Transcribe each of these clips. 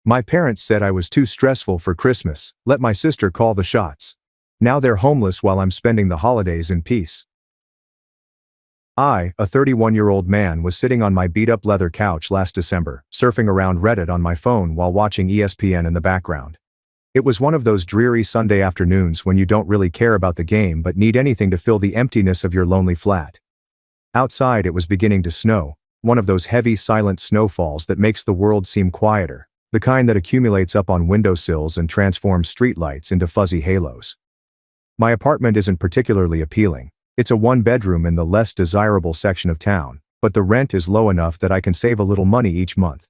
My parents said I was too stressful for Christmas, let my sister call the shots. Now they're homeless while I'm spending the holidays in peace. I, a 31-year-old man, was sitting on my beat-up leather couch last December, surfing around Reddit on my phone while watching ESPN in the background. It was one of those dreary Sunday afternoons when you don't really care about the game but need anything to fill the emptiness of your lonely flat. Outside it was beginning to snow, one of those heavy silent snowfalls that makes the world seem quieter, the kind that accumulates up on windowsills and transforms streetlights into fuzzy halos. My apartment isn't particularly appealing. It's a one-bedroom in the less desirable section of town, but the rent is low enough that I can save a little money each month.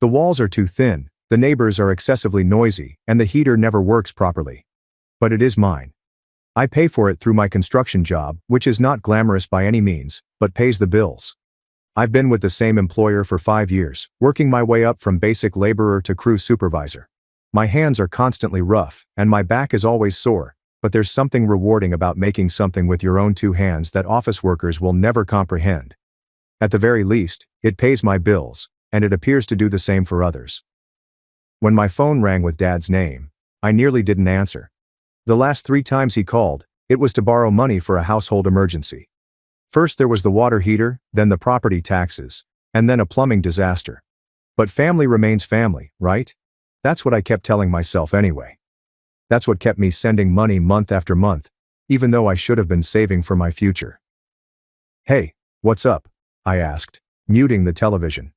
The walls are too thin, the neighbors are excessively noisy, and the heater never works properly. But it is mine. I pay for it through my construction job, which is not glamorous by any means, but pays the bills. I've been with the same employer for 5 years, working my way up from basic laborer to crew supervisor. My hands are constantly rough, and my back is always sore. But there's something rewarding about making something with your own two hands that office workers will never comprehend. At the very least, it pays my bills, and it appears to do the same for others. When my phone rang with Dad's name, I nearly didn't answer. The last 3 times he called, it was to borrow money for a household emergency. First there was the water heater, then the property taxes, and then a plumbing disaster. But family remains family, right? That's what I kept telling myself anyway. That's what kept me sending money month after month, even though I should have been saving for my future. "Hey, what's up?" I asked, muting the television.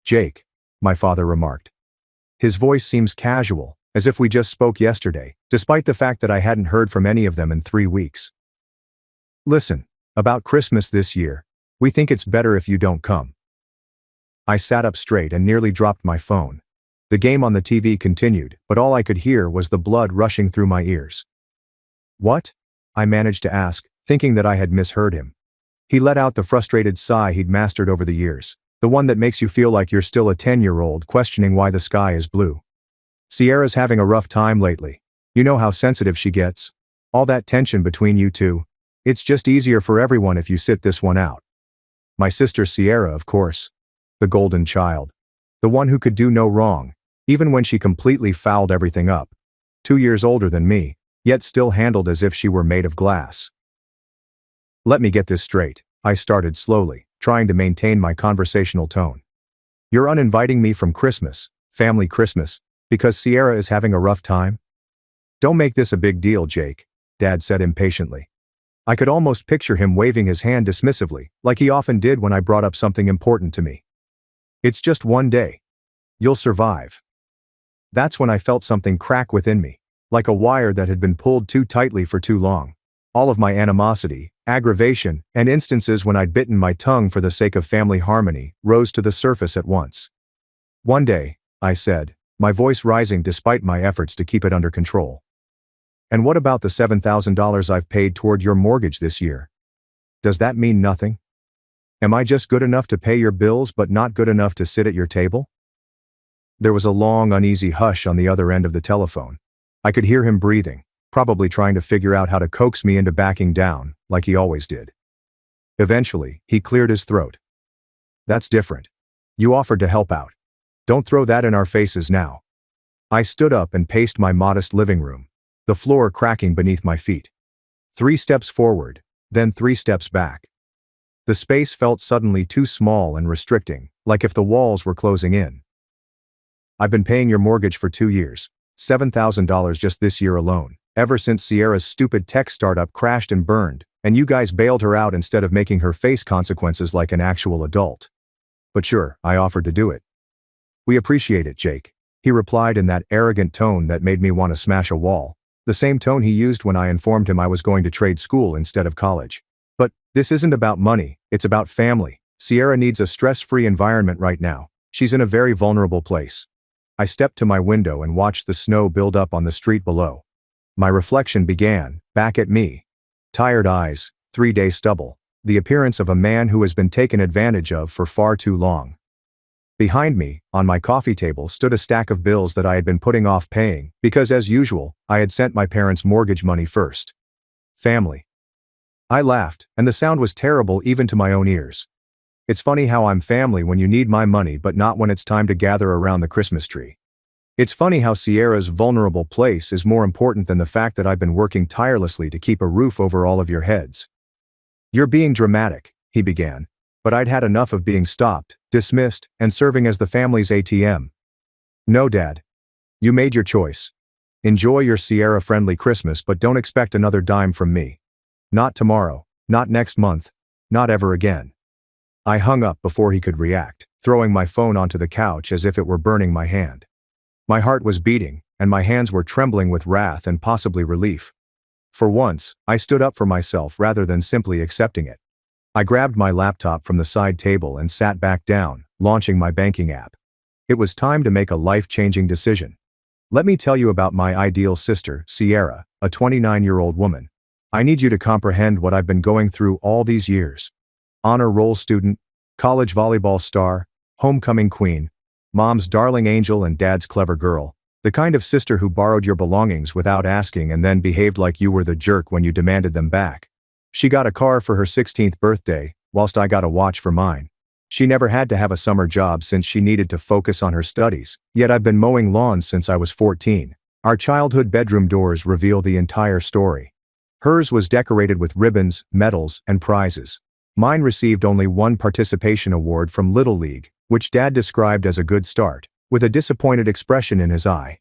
"Jake," my father remarked. His voice seems casual, as if we just spoke yesterday, despite the fact that I hadn't heard from any of them in 3 weeks. "Listen, about Christmas this year, we think it's better if you don't come." I sat up straight and nearly dropped my phone. The game on the TV continued, but all I could hear was the blood rushing through my ears. "What?" I managed to ask, thinking that I had misheard him. He let out the frustrated sigh he'd mastered over the years, the one that makes you feel like you're still a 10-year-old questioning why the sky is blue. "Sierra's having a rough time lately. You know how sensitive she gets. All that tension between you two. It's just easier for everyone if you sit this one out." My sister Sierra, of course. The golden child. The one who could do no wrong, even when she completely fouled everything up. 2 years older than me, yet still handled as if she were made of glass. "Let me get this straight," I started slowly, trying to maintain my conversational tone. "You're uninviting me from Christmas, family Christmas, because Sierra is having a rough time?" "Don't make this a big deal, Jake," Dad said impatiently. I could almost picture him waving his hand dismissively, like he often did when I brought up something important to me. "It's just one day. You'll survive." That's when I felt something crack within me, like a wire that had been pulled too tightly for too long. All of my animosity, aggravation, and instances when I'd bitten my tongue for the sake of family harmony rose to the surface at once. "One day," I said, my voice rising despite my efforts to keep it under control. "And what about the $7,000 I've paid toward your mortgage this year? Does that mean nothing? Am I just good enough to pay your bills but not good enough to sit at your table?" There was a long, uneasy hush on the other end of the telephone. I could hear him breathing, probably trying to figure out how to coax me into backing down, like he always did. Eventually, he cleared his throat. "That's different. You offered to help out. Don't throw that in our faces now." I stood up and paced my modest living room, the floor cracking beneath my feet. 3 steps forward, then 3 steps back. The space felt suddenly too small and restricting, like if the walls were closing in. "I've been paying your mortgage for 2 years, $7,000 just this year alone, ever since Sierra's stupid tech startup crashed and burned, and you guys bailed her out instead of making her face consequences like an actual adult. But sure, I offered to do it." "We appreciate it, Jake," he replied in that arrogant tone that made me want to smash a wall, the same tone he used when I informed him I was going to trade school instead of college. "But this isn't about money, it's about family. Sierra needs a stress-free environment right now. She's in a very vulnerable place." I stepped to my window and watched the snow build up on the street below. My reflection began, back at me. Tired eyes, 3-day stubble, the appearance of a man who has been taken advantage of for far too long. Behind me, on my coffee table, stood a stack of bills that I had been putting off paying, because as usual, I had sent my parents' mortgage money first. Family. I laughed, and the sound was terrible even to my own ears. It's funny how I'm family when you need my money but not when it's time to gather around the Christmas tree. It's funny how Sierra's vulnerable place is more important than the fact that I've been working tirelessly to keep a roof over all of your heads. You're being dramatic, he began, but I'd had enough of being stopped, dismissed, and serving as the family's ATM. No, Dad. You made your choice. Enjoy your Sierra-friendly Christmas, but don't expect another dime from me. Not tomorrow, not next month, not ever again. I hung up before he could react, throwing my phone onto the couch as if it were burning my hand. My heart was beating, and my hands were trembling with wrath and possibly relief. For once, I stood up for myself rather than simply accepting it. I grabbed my laptop from the side table and sat back down, launching my banking app. It was time to make a life-changing decision. Let me tell you about my ideal sister, Sierra, a 29-year-old woman. I need you to comprehend what I've been going through all these years. Honor roll student, college volleyball star, homecoming queen, mom's darling angel and dad's clever girl, the kind of sister who borrowed your belongings without asking and then behaved like you were the jerk when you demanded them back. She got a car for her 16th birthday, whilst I got a watch for mine. She never had to have a summer job since she needed to focus on her studies, yet I've been mowing lawns since I was 14. Our childhood bedroom doors reveal the entire story. Hers was decorated with ribbons, medals, and prizes. Mine received only one participation award from Little League, which Dad described as a good start, with a disappointed expression in his eye.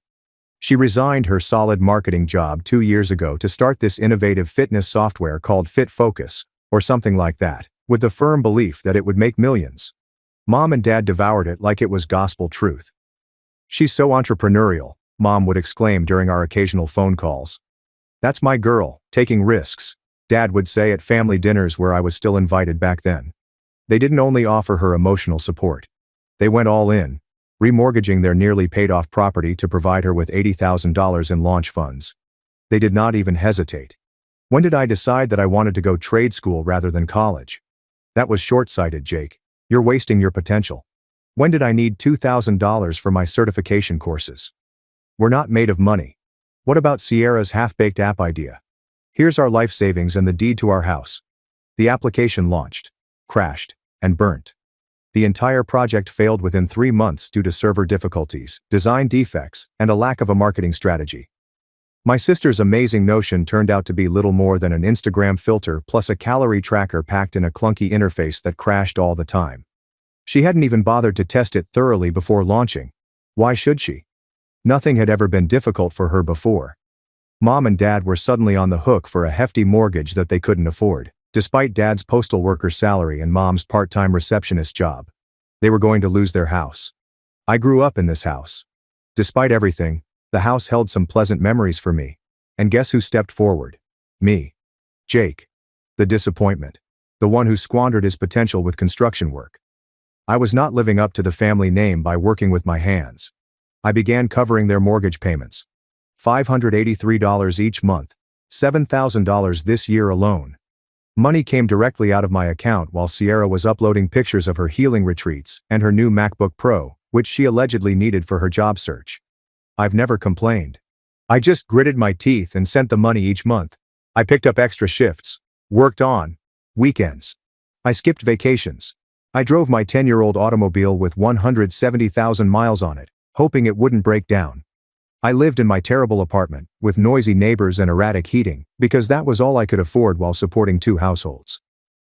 She resigned her solid marketing job 2 years ago to start this innovative fitness software called Fit Focus, or something like that, with the firm belief that it would make millions. Mom and Dad devoured it like it was gospel truth. She's so entrepreneurial, Mom would exclaim during our occasional phone calls. That's my girl, taking risks, Dad would say at family dinners where I was still invited back then. They didn't only offer her emotional support. They went all in, remortgaging their nearly paid-off property to provide her with $80,000 in launch funds. They did not even hesitate. When did I decide that I wanted to go trade school rather than college? That was short-sighted, Jake. You're wasting your potential. When did I need $2,000 for my certification courses? We're not made of money. What about Sierra's half-baked app idea? Here's our life savings and the deed to our house. The application launched, crashed, and burnt. The entire project failed within 3 months due to server difficulties, design defects, and a lack of a marketing strategy. My sister's amazing notion turned out to be little more than an Instagram filter plus a calorie tracker packed in a clunky interface that crashed all the time. She hadn't even bothered to test it thoroughly before launching. Why should she? Nothing had ever been difficult for her before. Mom and Dad were suddenly on the hook for a hefty mortgage that they couldn't afford, despite Dad's postal worker's salary and Mom's part-time receptionist job. They were going to lose their house. I grew up in this house. Despite everything, the house held some pleasant memories for me. And guess who stepped forward? Me. Jake. The disappointment. The one who squandered his potential with construction work. I was not living up to the family name by working with my hands. I began covering their mortgage payments. $583 each month, $7,000 this year alone. Money came directly out of my account while Sierra was uploading pictures of her healing retreats and her new MacBook Pro, which she allegedly needed for her job search. I've never complained. I just gritted my teeth and sent the money each month. I picked up extra shifts, worked on weekends. I skipped vacations. I drove my 10-year-old automobile with 170,000 miles on it, hoping it wouldn't break down. I lived in my terrible apartment, with noisy neighbors and erratic heating, because that was all I could afford while supporting 2 households.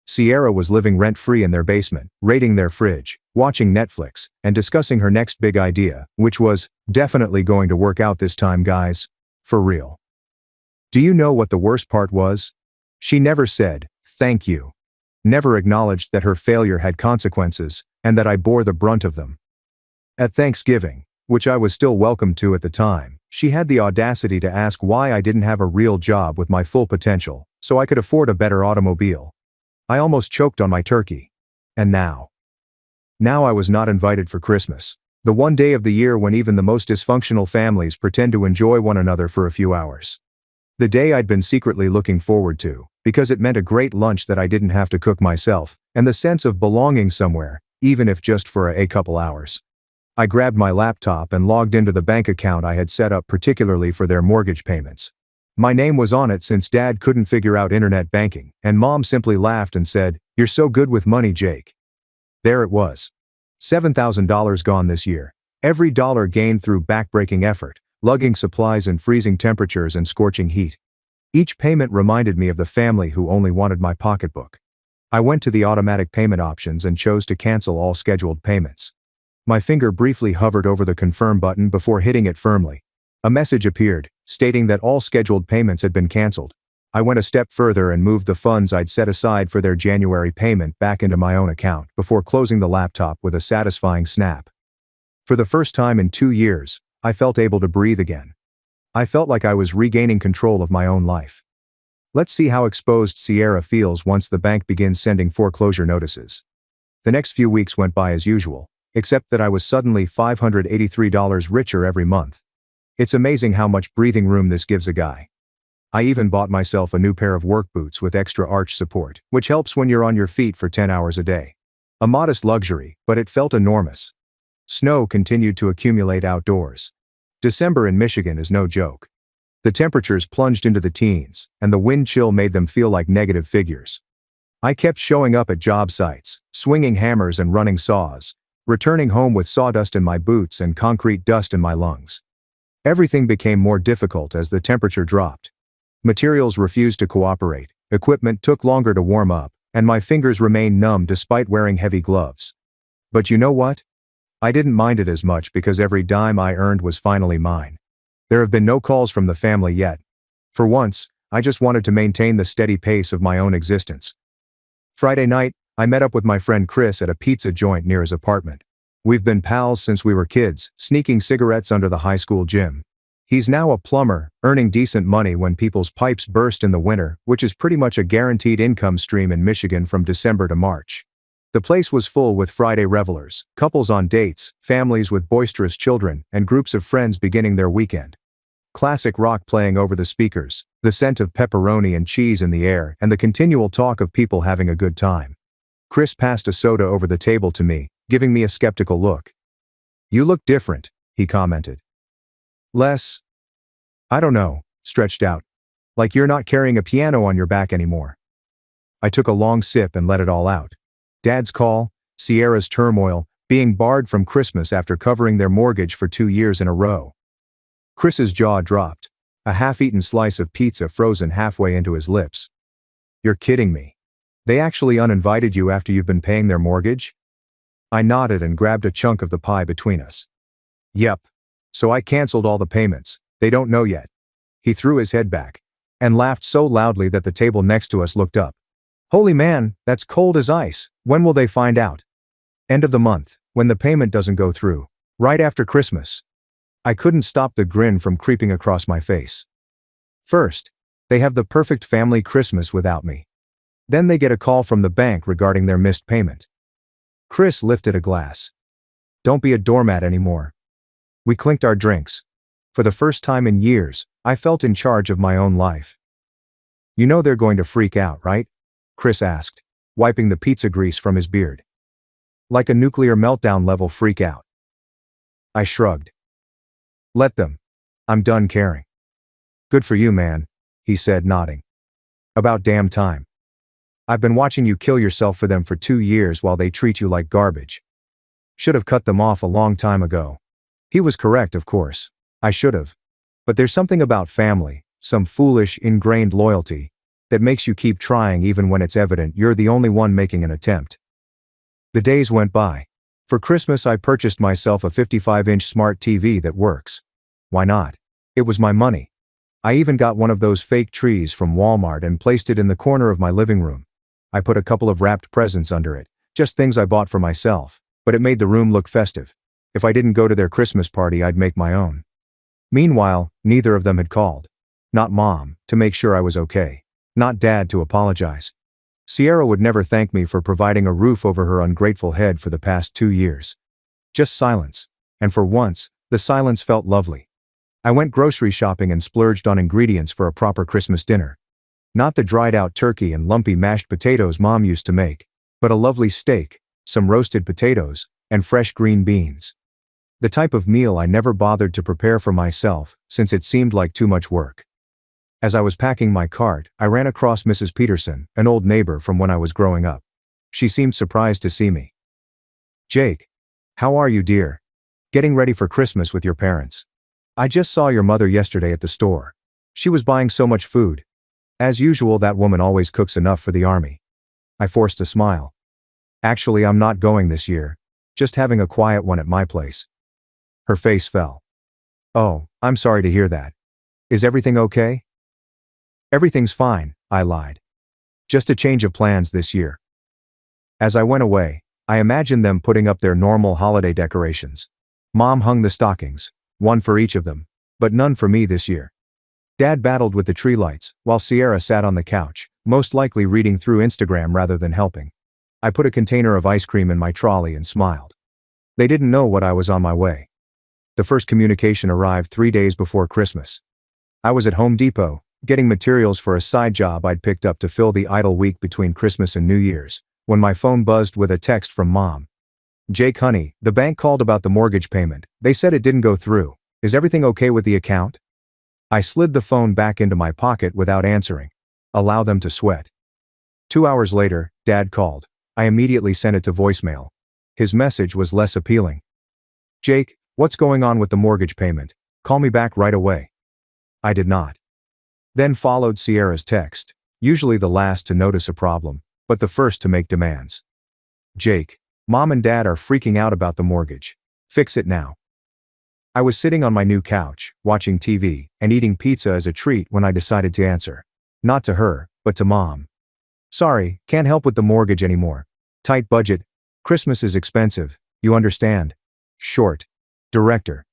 Sierra was living rent-free in their basement, raiding their fridge, watching Netflix, and discussing her next big idea, which was, definitely going to work out this time, guys. For real. Do you know what the worst part was? She never said, thank you. Never acknowledged that her failure had consequences, and that I bore the brunt of them. At Thanksgiving, which I was still welcome to at the time, she had the audacity to ask why I didn't have a real job with my full potential, so I could afford a better automobile. I almost choked on my turkey. And now I was not invited for Christmas, the one day of the year when even the most dysfunctional families pretend to enjoy one another for a few hours. The day I'd been secretly looking forward to, because it meant a great lunch that I didn't have to cook myself, and the sense of belonging somewhere, even if just for a couple hours. I grabbed my laptop and logged into the bank account I had set up particularly for their mortgage payments. My name was on it since Dad couldn't figure out internet banking, and Mom simply laughed and said, "You're so good with money, Jake." There it was. $7,000 gone this year, Every dollar gained through backbreaking effort, lugging supplies in freezing temperatures and scorching heat. Each payment reminded me of the family who only wanted my pocketbook. I went to the automatic payment options and chose to cancel all scheduled payments. My finger briefly hovered over the confirm button before hitting it firmly. A message appeared, stating that all scheduled payments had been canceled. I went a step further and moved the funds I'd set aside for their January payment back into my own account before closing the laptop with a satisfying snap. For the first time in 2 years, I felt able to breathe again. I felt like I was regaining control of my own life. Let's see how exposed Sierra feels once the bank begins sending foreclosure notices. The next few weeks went by as usual, except that I was suddenly $583 richer every month. It's amazing how much breathing room this gives a guy. I even bought myself a new pair of work boots with extra arch support, which helps when you're on your feet for 10 hours a day. A modest luxury, but it felt enormous. Snow continued to accumulate outdoors. December in Michigan is no joke. The temperatures plunged into the teens, and the wind chill made them feel like negative figures. I kept showing up at job sites, swinging hammers and running saws, returning home with sawdust in my boots and concrete dust in my lungs. Everything became more difficult as the temperature dropped. Materials refused to cooperate, equipment took longer to warm up, and my fingers remained numb despite wearing heavy gloves. But you know what? I didn't mind it as much because every dime I earned was finally mine. There have been no calls from the family yet. For once, I just wanted to maintain the steady pace of my own existence. Friday night, I met up with my friend Chris at a pizza joint near his apartment. We've been pals since we were kids, sneaking cigarettes under the high school gym. He's now a plumber, earning decent money when people's pipes burst in the winter, which is pretty much a guaranteed income stream in Michigan from December to March. The place was full with Friday revelers, couples on dates, families with boisterous children, and groups of friends beginning their weekend. Classic rock playing over the speakers, the scent of pepperoni and cheese in the air, and the continual talk of people having a good time. Chris passed a soda over the table to me, giving me a skeptical look. "You look different," he commented. "Less, I don't know," stretched out. "Like you're not carrying a piano on your back anymore." I took a long sip and let it all out. Dad's call, Sierra's turmoil, being barred from Christmas after covering their mortgage for 2 years in a row. Chris's jaw dropped, a half-eaten slice of pizza frozen halfway into his lips. "You're kidding me. They actually uninvited you after you've been paying their mortgage?" I nodded and grabbed a chunk of the pie between us. "Yep. So I canceled all the payments. They don't know yet." He threw his head back and laughed so loudly that the table next to us looked up. "Holy man, that's cold as ice. When will they find out?" "End of the month, when the payment doesn't go through. Right after Christmas." I couldn't stop the grin from creeping across my face. First, they have the perfect family Christmas without me. Then they get a call from the bank regarding their missed payment. Chris lifted a glass. "Don't be a doormat anymore." We clinked our drinks. For the first time in years, I felt in charge of my own life. "You know they're going to freak out, right?" Chris asked, wiping the pizza grease from his beard. "Like a nuclear meltdown level freak out." I shrugged. "Let them. I'm done caring." "Good for you, man," he said, nodding. "About damn time. I've been watching you kill yourself for them for 2 years while they treat you like garbage. Should have cut them off a long time ago." He was correct, of course. I should have. But there's something about family, some foolish, ingrained loyalty, that makes you keep trying even when it's evident you're the only one making an attempt. The days went by. For Christmas I purchased myself a 55-inch smart TV that works. Why not? It was my money. I even got one of those fake trees from Walmart and placed it in the corner of my living room. I put a couple of wrapped presents under it, just things I bought for myself, but it made the room look festive. If I didn't go to their Christmas party, I'd make my own. Meanwhile, neither of them had called. Not Mom, to make sure I was okay. Not Dad, to apologize. Sierra would never thank me for providing a roof over her ungrateful head for the past 2 years. Just silence. And for once, the silence felt lovely. I went grocery shopping and splurged on ingredients for a proper Christmas dinner. Not the dried-out turkey and lumpy mashed potatoes Mom used to make, but a lovely steak, some roasted potatoes, and fresh green beans. The type of meal I never bothered to prepare for myself, since it seemed like too much work. As I was packing my cart, I ran across Mrs. Peterson, an old neighbor from when I was growing up. She seemed surprised to see me. "Jake. How are you, dear?" Getting ready for Christmas with your parents. I just saw your mother yesterday at the store. She was buying so much food. As usual, that woman always cooks enough for the army. I forced a smile. Actually, I'm not going this year. Just having a quiet one at my place. Her face fell. Oh, I'm sorry to hear that. Is everything okay? Everything's fine, I lied. Just a change of plans this year. As I went away, I imagined them putting up their normal holiday decorations. Mom hung the stockings, one for each of them, but none for me this year. Dad battled with the tree lights, while Sierra sat on the couch, most likely reading through Instagram rather than helping. I put a container of ice cream in my trolley and smiled. They didn't know what I was on my way. The first communication arrived 3 days before Christmas. I was at Home Depot, getting materials for a side job I'd picked up to fill the idle week between Christmas and New Year's, when my phone buzzed with a text from Mom. Jake, honey, the bank called about the mortgage payment. They said it didn't go through. Is everything okay with the account? I slid the phone back into my pocket without answering. Allow them to sweat. 2 hours later, Dad called. I immediately sent it to voicemail. His message was less appealing. Jake, what's going on with the mortgage payment? Call me back right away. I did not. Then followed Sierra's text, usually the last to notice a problem, but the first to make demands. Jake, Mom and Dad are freaking out about the mortgage. Fix it now. I was sitting on my new couch, watching TV, and eating pizza as a treat when I decided to answer. Not to her, but to Mom. Sorry, can't help with the mortgage anymore. Tight budget. Christmas is expensive, you understand. Short. Director.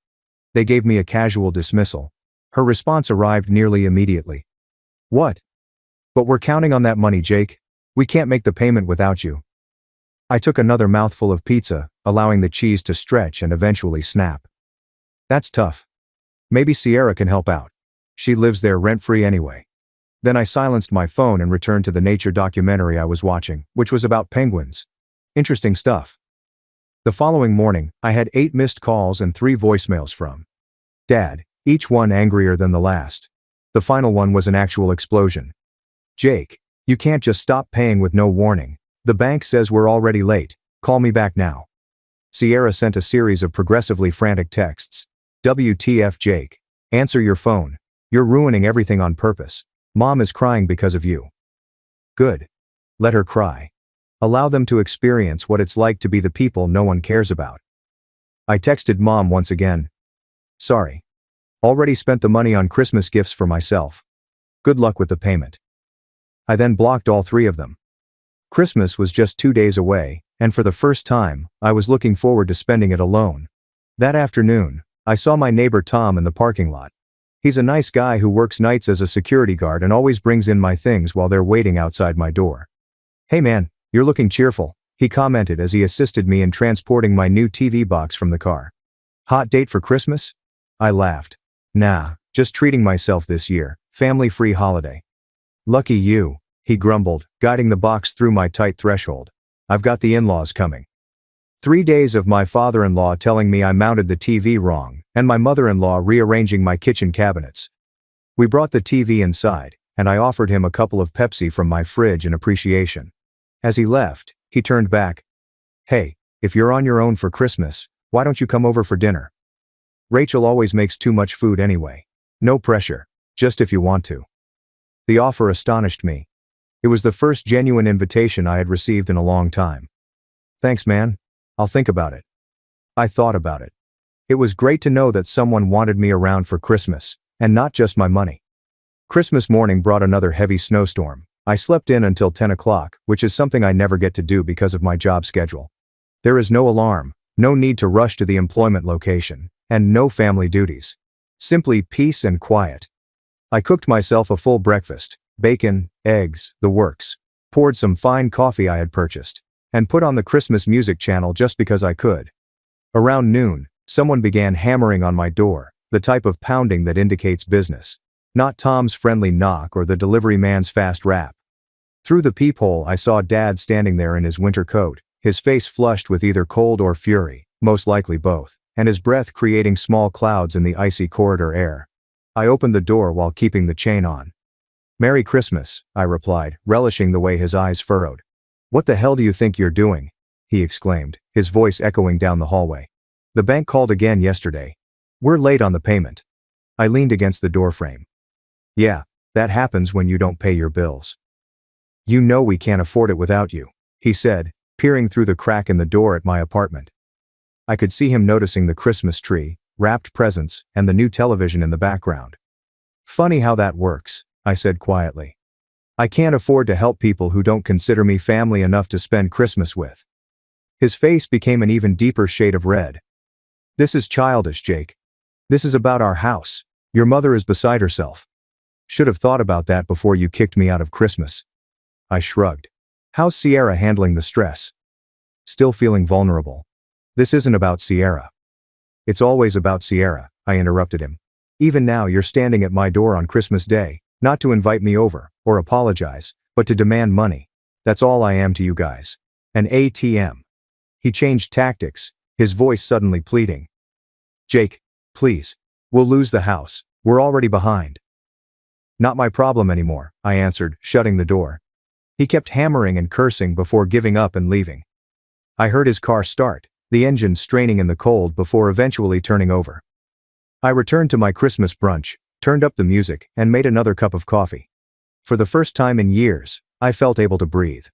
They gave me a casual dismissal. Her response arrived nearly immediately. What? But we're counting on that money, Jake. We can't make the payment without you. I took another mouthful of pizza, allowing the cheese to stretch and eventually snap. That's tough. Maybe Sierra can help out. She lives there rent-free anyway. Then I silenced my phone and returned to the nature documentary I was watching, which was about penguins. Interesting stuff. The following morning, I had 8 missed calls and 3 voicemails from Dad, each one angrier than the last. The final one was an actual explosion. Jake, you can't just stop paying with no warning. The bank says we're already late. Call me back now. Sierra sent a series of progressively frantic texts. WTF, Jake. Answer your phone. You're ruining everything on purpose. Mom is crying because of you. Good. Let her cry. Allow them to experience what it's like to be the people no one cares about. I texted Mom once again. Sorry. Already spent the money on Christmas gifts for myself. Good luck with the payment. I then blocked all 3 of them. Christmas was just 2 days away, and for the first time, I was looking forward to spending it alone. That afternoon, I saw my neighbor Tom in the parking lot. He's a nice guy who works nights as a security guard and always brings in my things while they're waiting outside my door. Hey man, you're looking cheerful, he commented as he assisted me in transporting my new TV box from the car. Hot date for Christmas? I laughed. Nah, just treating myself this year, family-free holiday. Lucky you, he grumbled, guiding the box through my tight threshold. I've got the in-laws coming. 3 days of my father-in-law telling me I mounted the TV wrong, and my mother-in-law rearranging my kitchen cabinets. We brought the TV inside, and I offered him a couple of Pepsi from my fridge in appreciation. As he left, he turned back. Hey, if you're on your own for Christmas, why don't you come over for dinner? Rachel always makes too much food anyway. No pressure, just if you want to. The offer astonished me. It was the first genuine invitation I had received in a long time. Thanks, man. I'll think about it. I thought about it. It was great to know that someone wanted me around for Christmas, and not just my money. Christmas morning brought another heavy snowstorm. I slept in until 10 o'clock, which is something I never get to do because of my job schedule. There is no alarm, no need to rush to the employment location, and no family duties. Simply peace and quiet. I cooked myself a full breakfast, bacon, eggs, the works, poured some fine coffee I had purchased, and put on the Christmas music channel just because I could. Around noon, someone began hammering on my door, the type of pounding that indicates business. Not Tom's friendly knock or the delivery man's fast rap. Through the peephole I saw Dad standing there in his winter coat, his face flushed with either cold or fury, most likely both, and his breath creating small clouds in the icy corridor air. I opened the door while keeping the chain on. Merry Christmas, I replied, relishing the way his eyes furrowed. What the hell do you think you're doing? He exclaimed, his voice echoing down the hallway. The bank called again yesterday. We're late on the payment. I leaned against the doorframe. Yeah, that happens when you don't pay your bills. You know we can't afford it without you, he said, peering through the crack in the door at my apartment. I could see him noticing the Christmas tree, wrapped presents, and the new television in the background. Funny how that works, I said quietly. I can't afford to help people who don't consider me family enough to spend Christmas with. His face became an even deeper shade of red. This is childish, Jake. This is about our house. Your mother is beside herself. Should have thought about that before you kicked me out of Christmas. I shrugged. How's Sierra handling the stress? Still feeling vulnerable. This isn't about Sierra. It's always about Sierra, I interrupted him. Even now you're standing at my door on Christmas Day, not to invite me over, or apologize, but to demand money. That's all I am to you guys. An ATM. He changed tactics, his voice suddenly pleading. Jake, please. We'll lose the house. We're already behind. Not my problem anymore, I answered, shutting the door. He kept hammering and cursing before giving up and leaving. I heard his car start, the engine straining in the cold before eventually turning over. I returned to my Christmas brunch, turned up the music, and made another cup of coffee. For the first time in years, I felt able to breathe.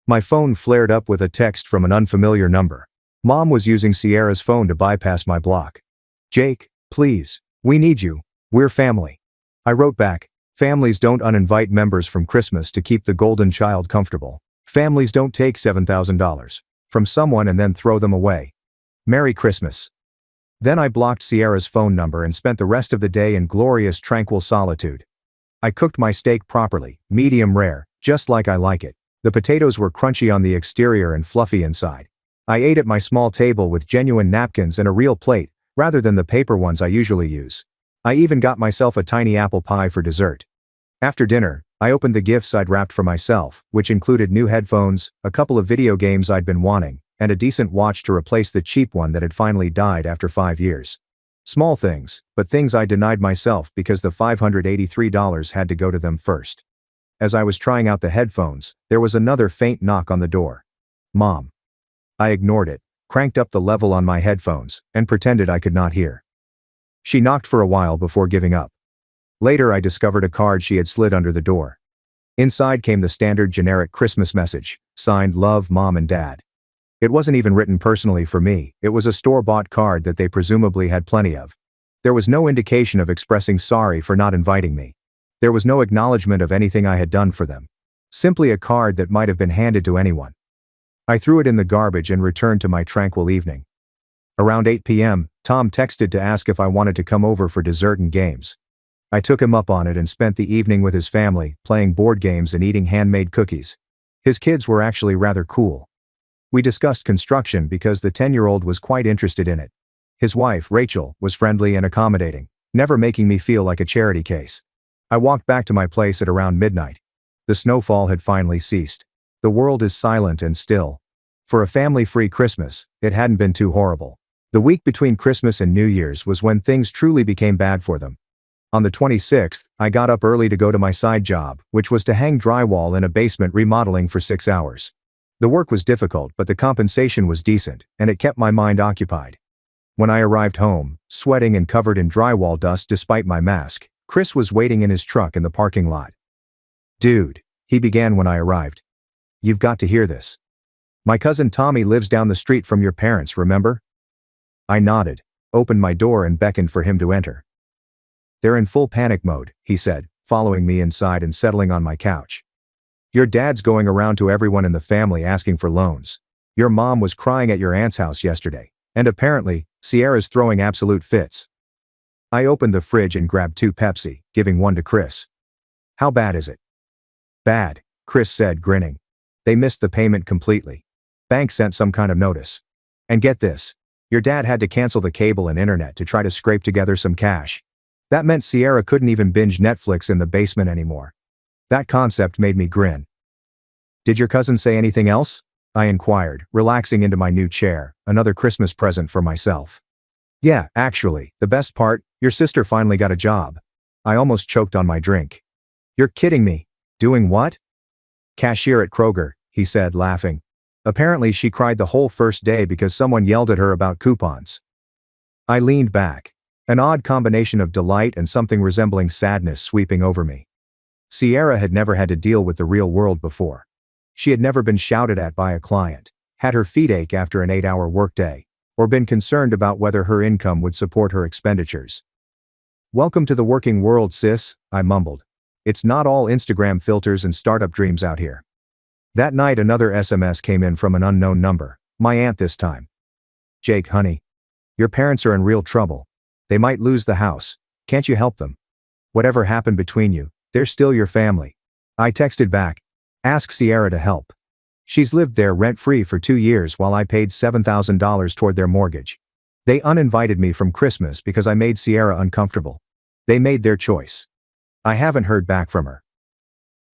My phone flared up with a text from an unfamiliar number. Mom was using Sierra's phone to bypass my block. Jake, please, we need you. We're family. I wrote back, families don't uninvite members from Christmas to keep the golden child comfortable. Families don't take $7,000 from someone and then throw them away. Merry Christmas. Then I blocked Sierra's phone number and spent the rest of the day in glorious tranquil solitude. I cooked my steak properly, medium rare, just like I like it. The potatoes were crunchy on the exterior and fluffy inside. I ate at my small table with genuine napkins and a real plate, rather than the paper ones I usually use. I even got myself a tiny apple pie for dessert. After dinner, I opened the gifts I'd wrapped for myself, which included new headphones, a couple of video games I'd been wanting, and a decent watch to replace the cheap one that had finally died after 5 years. Small things, but things I denied myself because the $583 had to go to them first. As I was trying out the headphones, there was another faint knock on the door. Mom. I ignored it, cranked up the level on my headphones, and pretended I could not hear. She knocked for a while before giving up. Later I discovered a card she had slid under the door. Inside came the standard generic Christmas message, signed Love, Mom and Dad. It wasn't even written personally for me, it was a store-bought card that they presumably had plenty of. There was no indication of expressing sorry for not inviting me. There was no acknowledgement of anything I had done for them. Simply a card that might have been handed to anyone. I threw it in the garbage and returned to my tranquil evening. Around 8 p.m., Tom texted to ask if I wanted to come over for dessert and games. I took him up on it and spent the evening with his family, playing board games and eating handmade cookies. His kids were actually rather cool. We discussed construction because the 10-year-old was quite interested in it. His wife, Rachel, was friendly and accommodating, never making me feel like a charity case. I walked back to my place at around midnight. The snowfall had finally ceased. The world is silent and still. For a family-free Christmas, it hadn't been too horrible. The week between Christmas and New Year's was when things truly became bad for them. On the 26th, I got up early to go to my side job, which was to hang drywall in a basement remodeling for 6 hours. The work was difficult, but the compensation was decent, and it kept my mind occupied. When I arrived home, sweating and covered in drywall dust despite my mask, Chris was waiting in his truck in the parking lot. Dude, he began when I arrived. You've got to hear this. My cousin Tommy lives down the street from your parents, remember? I nodded, opened my door and beckoned for him to enter. They're in full panic mode, he said, following me inside and settling on my couch. Your dad's going around to everyone in the family asking for loans. Your mom was crying at your aunt's house yesterday, and apparently, Sierra's throwing absolute fits. I opened the fridge and grabbed 2 Pepsi, giving one to Chris. How bad is it? Bad, Chris said, grinning. They missed the payment completely. Bank sent some kind of notice. And get this, your dad had to cancel the cable and internet to try to scrape together some cash. That meant Sierra couldn't even binge Netflix in the basement anymore. That concept made me grin. Did your cousin say anything else? I inquired, relaxing into my new chair, another Christmas present for myself. Yeah, actually, the best part, your sister finally got a job. I almost choked on my drink. You're kidding me. Doing what? Cashier at Kroger, he said, laughing. Apparently she cried the whole first day because someone yelled at her about coupons. I leaned back, an odd combination of delight and something resembling sadness sweeping over me. Sierra had never had to deal with the real world before. She had never been shouted at by a client, had her feet ache after an 8-hour workday, or been concerned about whether her income would support her expenditures. "Welcome to the working world, sis," I mumbled. "It's not all Instagram filters and startup dreams out here." That night another SMS came in from an unknown number, my aunt this time. "Jake, honey. Your parents are in real trouble. They might lose the house. Can't you help them? Whatever happened between you, they're still your family." I texted back, "Ask Sierra to help. She's lived there rent-free for 2 years while I paid $7,000 toward their mortgage. They uninvited me from Christmas because I made Sierra uncomfortable. They made their choice." I haven't heard back from her.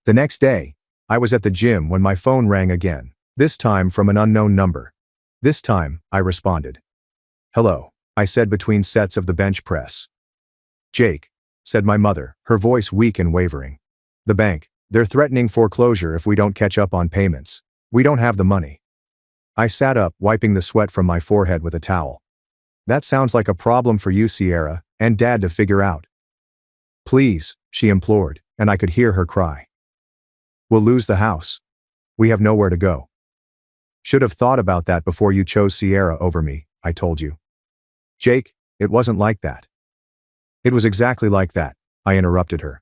The next day, I was at the gym when my phone rang again, this time from an unknown number. This time, I responded. "Hello," I said between sets of the bench press. "Jake," said my mother, her voice weak and wavering. "The bank, they're threatening foreclosure if we don't catch up on payments. We don't have the money." I sat up, wiping the sweat from my forehead with a towel. "That sounds like a problem for you, Sierra, and Dad to figure out." "Please," she implored, and I could hear her cry. "We'll lose the house. We have nowhere to go." "Should have thought about that before you chose Sierra over me," I told you. "Jake, it wasn't like that." "It was exactly like that," I interrupted her.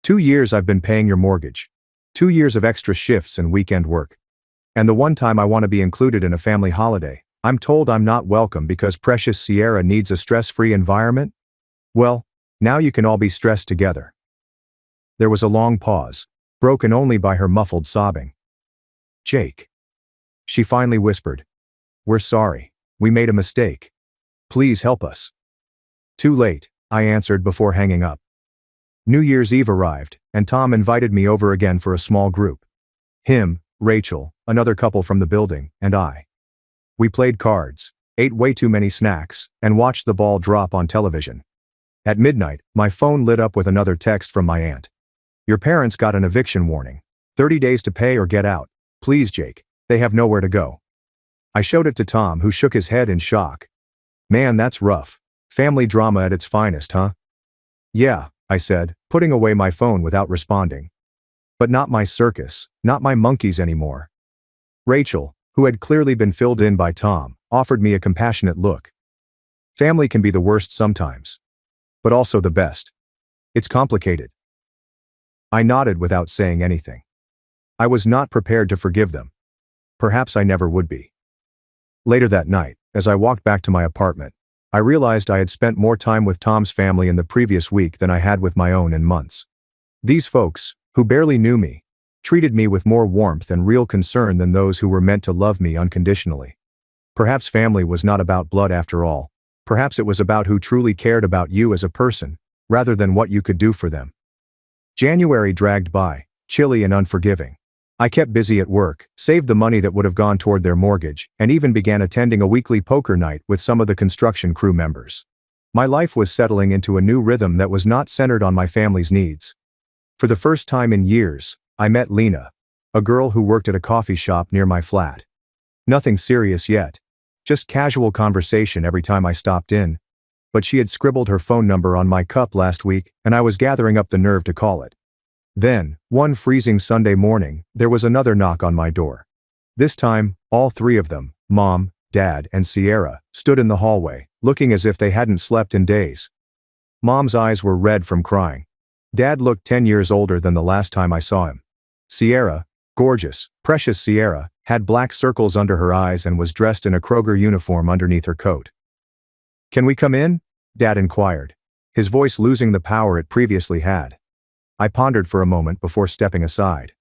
2 years I've been paying your mortgage. 2 years of extra shifts and weekend work. And the one time I want to be included in a family holiday, I'm told I'm not welcome because precious Sierra needs a stress-free environment? Well, now you can all be stressed together." There was a long pause, broken only by her muffled sobbing. "Jake," she finally whispered. "We're sorry. We made a mistake. Please help us." "Too late," I answered before hanging up. New Year's Eve arrived, and Tom invited me over again for a small group. Him, Rachel, another couple from the building, and I. We played cards, ate way too many snacks, and watched the ball drop on television. At midnight, my phone lit up with another text from my aunt. "Your parents got an eviction warning. 30 days to pay or get out. Please, Jake. They have nowhere to go." I showed it to Tom, who shook his head in shock. "Man, that's rough. Family drama at its finest, huh?" "Yeah," I said, putting away my phone without responding. "But not my circus, not my monkeys anymore." Rachel, who had clearly been filled in by Tom, offered me a compassionate look. "Family can be the worst sometimes. But also the best. It's complicated." I nodded without saying anything. I was not prepared to forgive them. Perhaps I never would be. Later that night, as I walked back to my apartment, I realized I had spent more time with Tom's family in the previous week than I had with my own in months. These folks, who barely knew me, treated me with more warmth and real concern than those who were meant to love me unconditionally. Perhaps family was not about blood after all. Perhaps it was about who truly cared about you as a person, rather than what you could do for them. January dragged by, chilly and unforgiving. I kept busy at work, saved the money that would have gone toward their mortgage, and even began attending a weekly poker night with some of the construction crew members. My life was settling into a new rhythm that was not centered on my family's needs. For the first time in years, I met Lena, a girl who worked at a coffee shop near my flat. Nothing serious yet, just casual conversation every time I stopped in. But she had scribbled her phone number on my cup last week, and I was gathering up the nerve to call it. Then, one freezing Sunday morning, there was another knock on my door. This time, all three of them, Mom, Dad, and Sierra, stood in the hallway, looking as if they hadn't slept in days. Mom's eyes were red from crying. Dad looked 10 years older than the last time I saw him. Sierra, gorgeous, precious Sierra, had black circles under her eyes and was dressed in a Kroger uniform underneath her coat. "Can we come in?" Dad inquired, his voice losing the power it previously had. I pondered for a moment before stepping aside.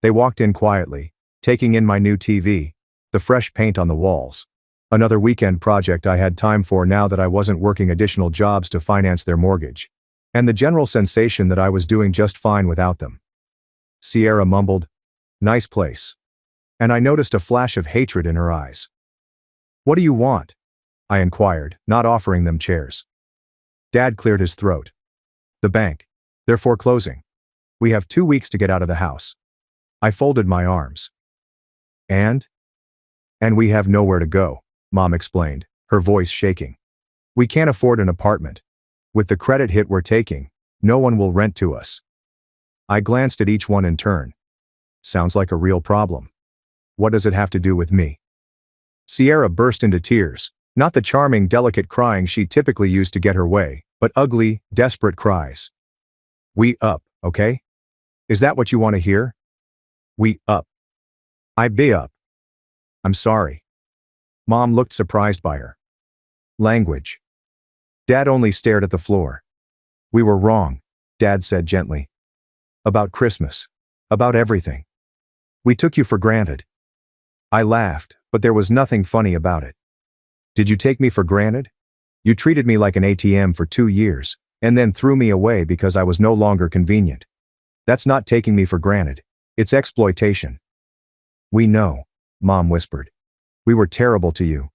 They walked in quietly, taking in my new TV, the fresh paint on the walls. Another weekend project I had time for now that I wasn't working additional jobs to finance their mortgage. And the general sensation that I was doing just fine without them. Sierra mumbled, "Nice place." And I noticed a flash of hatred in her eyes. "What do you want?" I inquired, not offering them chairs. Dad cleared his throat. "The bank. They're foreclosing. We have 2 weeks to get out of the house." I folded my arms. And we have nowhere to go," Mom explained, her voice shaking. We can't afford an apartment. With the credit hit we're taking, no one will rent to us. I glanced at each one in turn. Sounds like a real problem. What does it have to do with me? Sierra burst into tears, not the charming, delicate crying she typically used to get her way, but ugly, desperate cries. We up, okay? Is that what you want to hear? We up. I be up. I'm sorry. Mom looked surprised by her language. Dad only stared at the floor. We were wrong, Dad said gently. About Christmas. About everything. We took you for granted. I laughed, but there was nothing funny about it. Did you take me for granted? You treated me like an ATM for 2 years, and then threw me away because I was no longer convenient. That's not taking me for granted. It's exploitation. We know, Mom whispered. We were terrible to you.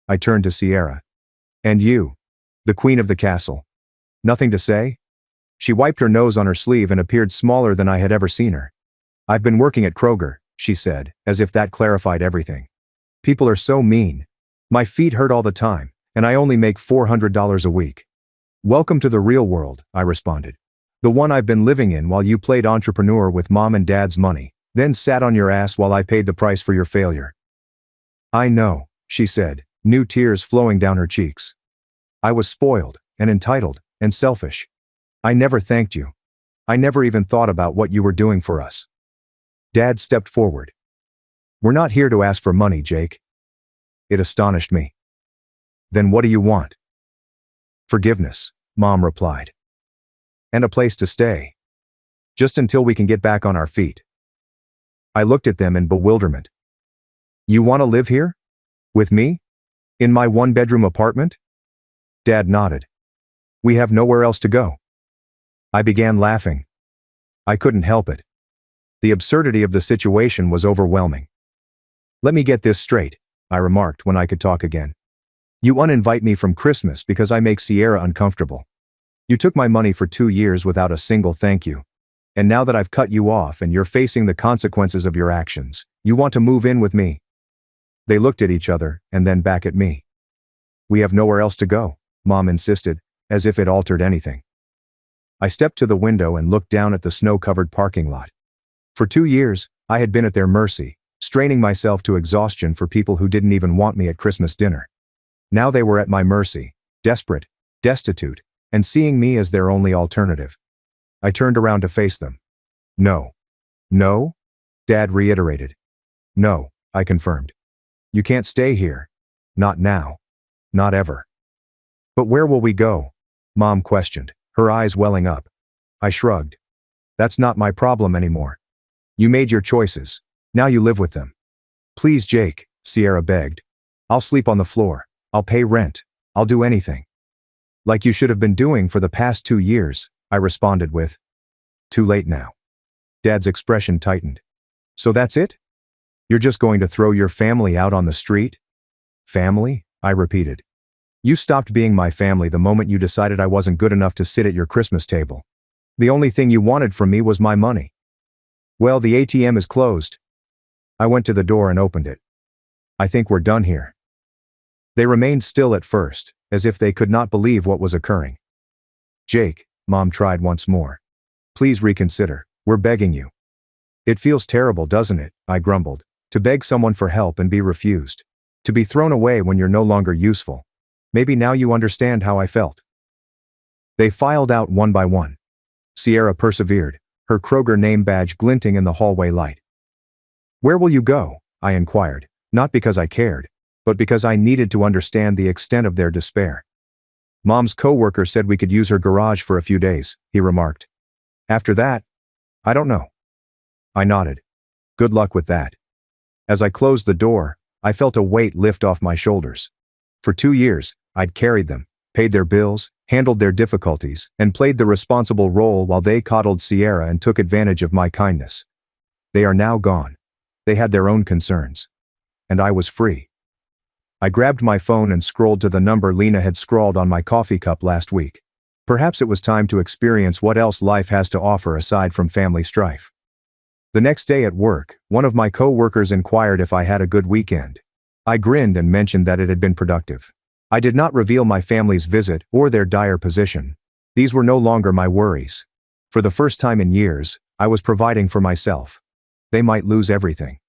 I turned to Sierra. And you, the queen of the castle. Nothing to say? She wiped her nose on her sleeve and appeared smaller than I had ever seen her. I've been working at Kroger, she said, as if that clarified everything. People are so mean. My feet hurt all the time, and I only make $400 a week. Welcome to the real world, I responded. The one I've been living in while you played entrepreneur with Mom and Dad's money, then sat on your ass while I paid the price for your failure. I know, she said, new tears flowing down her cheeks. I was spoiled, and entitled, and selfish. I never thanked you. I never even thought about what you were doing for us. Dad stepped forward. We're not here to ask for money, Jake. It astonished me. Then what do you want? Forgiveness, Mom replied. And a place to stay. Just until we can get back on our feet. I looked at them in bewilderment. You want to live here? With me? In my 1-bedroom apartment? Dad nodded. We have nowhere else to go. I began laughing. I couldn't help it. The absurdity of the situation was overwhelming. Let me get this straight, I remarked when I could talk again. You uninvite me from Christmas because I make Sierra uncomfortable. You took my money for 2 years without a single thank you. And now that I've cut you off and you're facing the consequences of your actions, you want to move in with me. They looked at each other and then back at me. We have nowhere else to go, Mom insisted, as if it altered anything. I stepped to the window and looked down at the snow-covered parking lot. For 2 years, I had been at their mercy, straining myself to exhaustion for people who didn't even want me at Christmas dinner. Now they were at my mercy, desperate, destitute, and seeing me as their only alternative. I turned around to face them. No. No? Dad reiterated. No, I confirmed. You can't stay here. Not now. Not ever. But where will we go? Mom questioned, her eyes welling up. I shrugged. That's not my problem anymore. You made your choices. Now you live with them. Please, Jake, Sierra begged. I'll sleep on the floor. I'll pay rent. I'll do anything. Like you should have been doing for the past 2 years, I responded with. Too late now. Dad's expression tightened. So that's it? You're just going to throw your family out on the street? Family? I repeated. You stopped being my family the moment you decided I wasn't good enough to sit at your Christmas table. The only thing you wanted from me was my money. Well, the ATM is closed. I went to the door and opened it. I think we're done here. They remained still at first, as if they could not believe what was occurring. Jake, Mom tried once more. Please reconsider. We're begging you. It feels terrible, doesn't it? I grumbled. To beg someone for help and be refused. To be thrown away when you're no longer useful. Maybe now you understand how I felt. They filed out one by one. Sierra persevered, her Kroger name badge glinting in the hallway light. Where will you go? I inquired, not because I cared, but because I needed to understand the extent of their despair. Mom's coworker said we could use her garage for a few days, he remarked. After that, I don't know. I nodded. Good luck with that. As I closed the door, I felt a weight lift off my shoulders. For 2 years, I'd carried them, paid their bills, handled their difficulties, and played the responsible role while they coddled Sierra and took advantage of my kindness. They are now gone. They had their own concerns. And I was free. I grabbed my phone and scrolled to the number Lena had scrawled on my coffee cup last week. Perhaps it was time to experience what else life has to offer aside from family strife. The next day at work, one of my co-workers inquired if I had a good weekend. I grinned and mentioned that it had been productive. I did not reveal my family's visit or their dire position. These were no longer my worries. For the first time in years, I was providing for myself. They might lose everything.